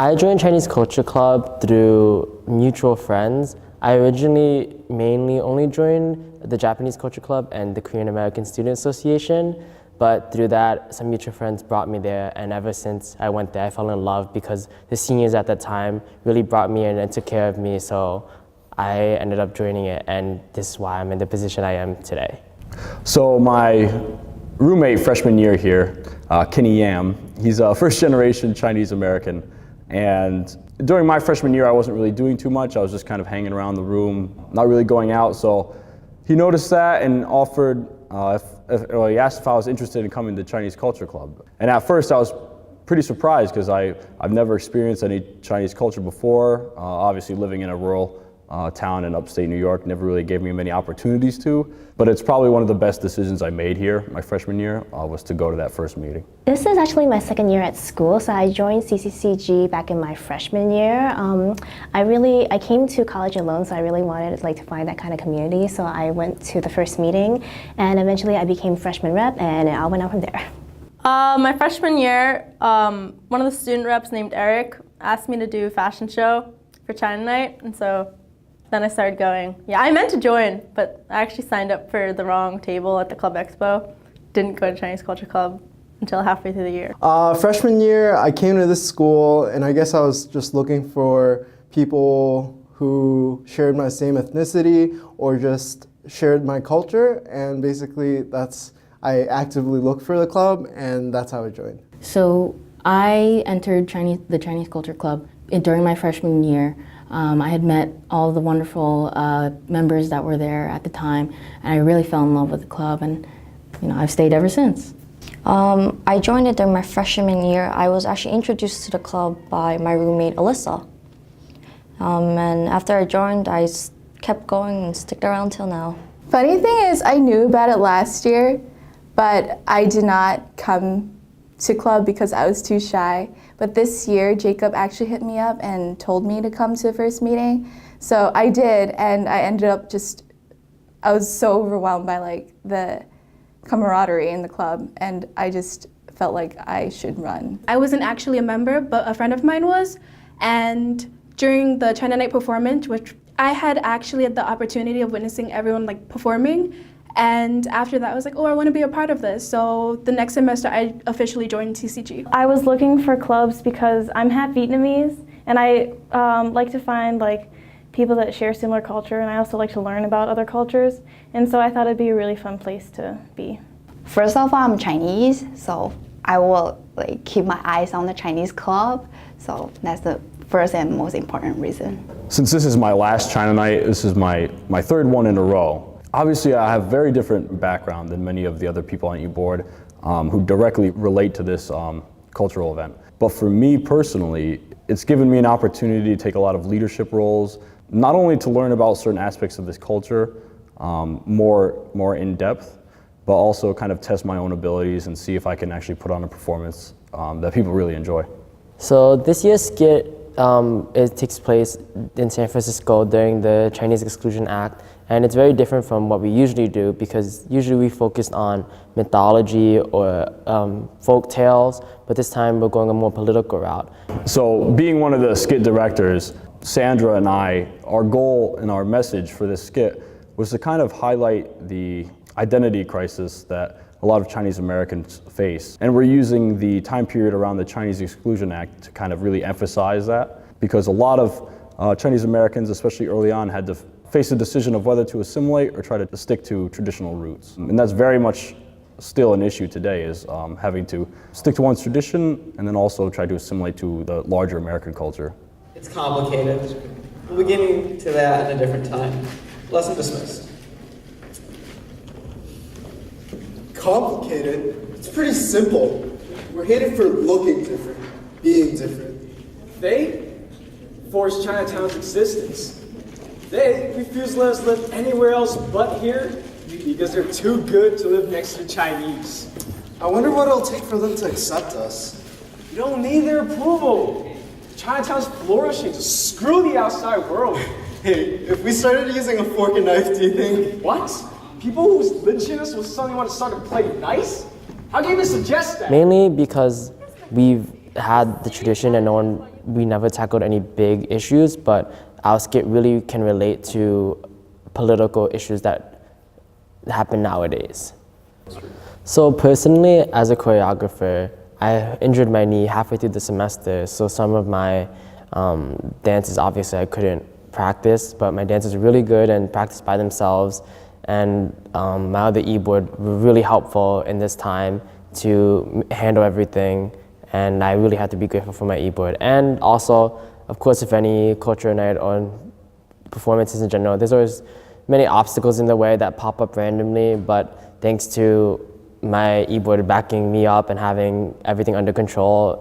I joined Chinese Culture Club through mutual friends. I originally mainly only joined the Japanese Culture Club and the Korean American Student Association, but through that, some mutual friends brought me there, and ever since I went there, I fell in love because the seniors at that time really brought me in and took care of me, so I ended up joining it, and this is why I'm in the position I am today. So my roommate freshman year here, Kenny Yam, he's a first generation Chinese American, and during my freshman year I wasn't really doing too much. I was just kind of hanging around the room, not really going out, so he noticed that and offered, he asked if I was interested in coming to Chinese Culture Club. And at first I was pretty surprised because I've never experienced any Chinese culture before. Obviously living in a rural town in upstate New York never really gave me many opportunities to, but it's probably one of the best decisions I made here my freshman year was to go to that first meeting. This is actually my second year at school, so I joined CCCG back in my freshman year. I came to college alone, so I really wanted to find that kind of community, so I went to the first meeting, and eventually I became freshman rep, and I went out from there. My freshman year, one of the student reps named Eric asked me to do a fashion show for China Night, and so then I started going. Yeah, I meant to join, but I actually signed up for the wrong table at the Club Expo. Didn't go to Chinese Culture Club until halfway through the year. Freshman year, I came to this school, and I guess I was just looking for people who shared my same ethnicity or just shared my culture, and basically I actively looked for the club, and that's how I joined. So I entered the Chinese Culture Club during my freshman year. I had met all the wonderful members that were there at the time, and I really fell in love with the club, and I've stayed ever since. I joined it during my freshman year. I was actually introduced to the club by my roommate Alyssa. And after I joined, I kept going and stuck around till now. Funny thing is, I knew about it last year, but I did not come to club because I was too shy. But this year, Jacob actually hit me up and told me to come to the first meeting. So I did, and I ended up I was so overwhelmed by the camaraderie in the club, and I just felt like I should run. I wasn't actually a member, but a friend of mine was, and during the China Night performance, which I had actually had the opportunity of witnessing everyone performing, and after that I was like, oh, I want to be a part of this. So the next semester I officially joined TCG. I was looking for clubs because I'm half Vietnamese, and I like to find people that share similar culture, and I also like to learn about other cultures, and so I thought it'd be a really fun place to be. First of all, I'm Chinese, so I will keep my eyes on the Chinese club, so that's the first and most important reason. Since this is my last China Night, this is my third one in a row. Obviously, I have very different background than many of the other people on eBoard who directly relate to this cultural event. But for me personally, it's given me an opportunity to take a lot of leadership roles, not only to learn about certain aspects of this culture more in depth, but also kind of test my own abilities and see if I can actually put on a performance that people really enjoy. So this year's skit it takes place in San Francisco during the Chinese Exclusion Act, and it's very different from what we usually do because usually we focus on mythology or folk tales, but this time we're going a more political route. So being one of the skit directors, Sandra and our goal and our message for this skit was to kind of highlight the identity crisis that a lot of Chinese Americans face. And we're using the time period around the Chinese Exclusion Act to kind of really emphasize that, because a lot of Chinese Americans, especially early on, had to face a decision of whether to assimilate or try to stick to traditional roots. And that's very much still an issue today, is having to stick to one's tradition and then also try to assimilate to the larger American culture. It's complicated. We'll be getting to that at a different time. Lesson dismissed. Complicated? It's pretty simple. We're hated for looking different, being different. They forced Chinatown's existence. They refuse to let us live anywhere else but here because they're too good to live next to the Chinese. I wonder what it'll take for them to accept us. You don't need their approval. Chinatown's flourishing, so screw the outside world. Hey, if we started using a fork and knife, do you think? What? People whose lynchiness will suddenly want to start to play nice? How can you even suggest that? Mainly because we've had the tradition and no one we never tackled any big issues, but our skit really can relate to political issues that happen nowadays. So personally, as a choreographer, I injured my knee halfway through the semester, so some of my dances, obviously I couldn't practice, but my dancers are really good and practice by themselves, and my other e-board were really helpful in this time to handle everything, and I really had to be grateful for my e-board. And also, of course, if any culture night or performances in general, there's always many obstacles in the way that pop up randomly, but thanks to my e-board backing me up and having everything under control,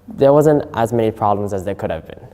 there wasn't as many problems as there could have been.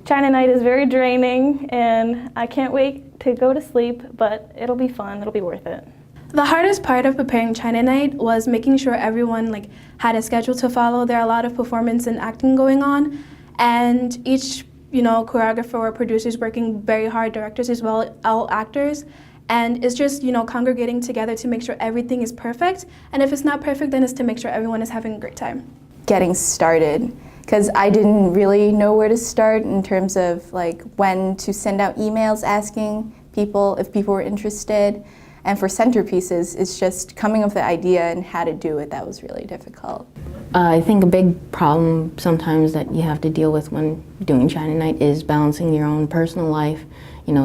China night is very draining, and I can't wait to go to sleep, but it'll be fun, it'll be worth it. The hardest part of preparing China night was making sure everyone had a schedule to follow. There are a lot of performance and acting going on, and each choreographer or producers working very hard, directors as well, all actors, and it's just congregating together to make sure everything is perfect, and if it's not perfect, then it's to make sure everyone is having a great time. Getting started, because I didn't really know where to start in terms of when to send out emails asking people if people were interested. And for centerpieces, it's just coming up with the idea and how to do it that was really difficult. I think a big problem sometimes that you have to deal with when doing China night is balancing your own personal life,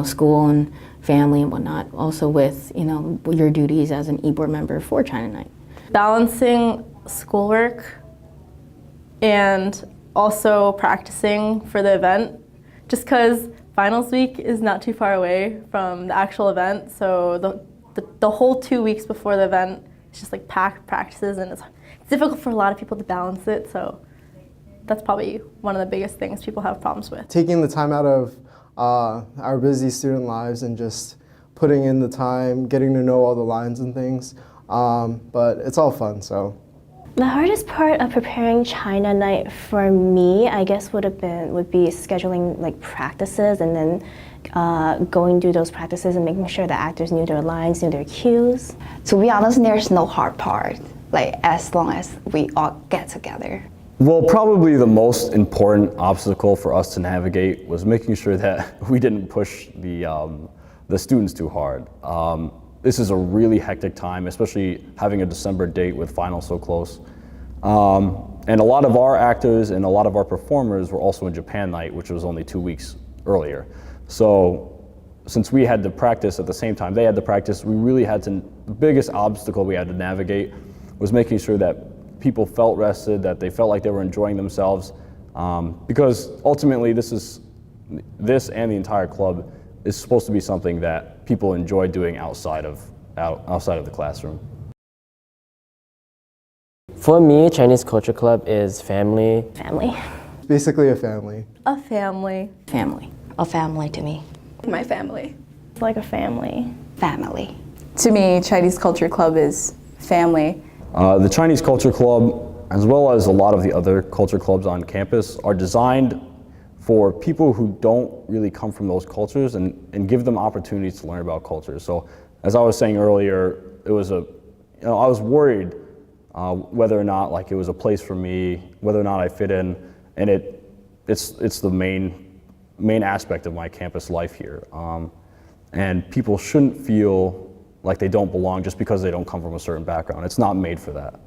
school and family and whatnot, also with your duties as an e-board member for China night. Balancing schoolwork and also practicing for the event, just because finals week is not too far away from the actual event, so the whole 2 weeks before the event, it's just packed practices, and it's difficult for a lot of people to balance it, so that's probably one of the biggest things people have problems with. Taking the time out of our busy student lives and just putting in the time, getting to know all the lines and things, but it's all fun, so. The hardest part of preparing China night for me, I guess, would be scheduling practices and then going through those practices and making sure the actors knew their lines, knew their cues. To be honest, there's no hard part, as long as we all get together. Well, probably the most important obstacle for us to navigate was making sure that we didn't push the students too hard. This is a really hectic time, especially having a December date with finals so close. And a lot of our actors and a lot of our performers were also in Japan night, which was only 2 weeks earlier. So since we had to practice at the same time they had to practice, the biggest obstacle we had to navigate was making sure that people felt rested, that they felt like they were enjoying themselves. Because ultimately this and the entire club is supposed to be something that people enjoy doing outside of the classroom. For me, Chinese Culture Club is family. Family. Basically a family. A family. Family. A family to me. My family. It's like a family. Family. To me, Chinese Culture Club is family. The Chinese Culture Club, as well as a lot of the other culture clubs on campus, are designed for people who don't really come from those cultures and give them opportunities to learn about culture. So as I was saying earlier, I was worried whether or not it was a place for me, whether or not I fit in, and it's the main aspect of my campus life here. And people shouldn't feel like they don't belong just because they don't come from a certain background. It's not made for that.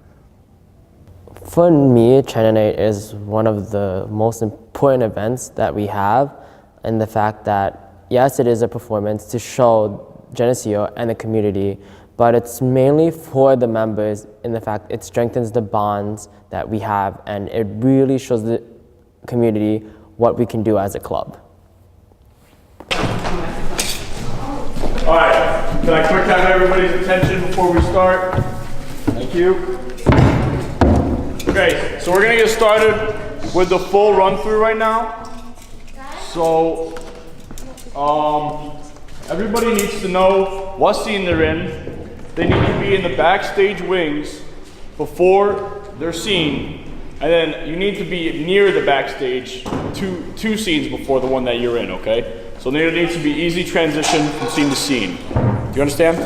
For me, China Night is one of the most important events that we have, and the fact that, yes, it is a performance to show Geneseo and the community, but it's mainly for the members in the fact it strengthens the bonds that we have, and it really shows the community what we can do as a club. All right, can I quick have everybody's attention before we start? Thank you. Okay, so we're gonna get started with the full run through right now. So, everybody needs to know what scene they're in. They need to be in the backstage wings before their scene, and then you need to be near the backstage two scenes before the one that you're in, okay? So there needs to be easy transition from scene to scene. Do you understand?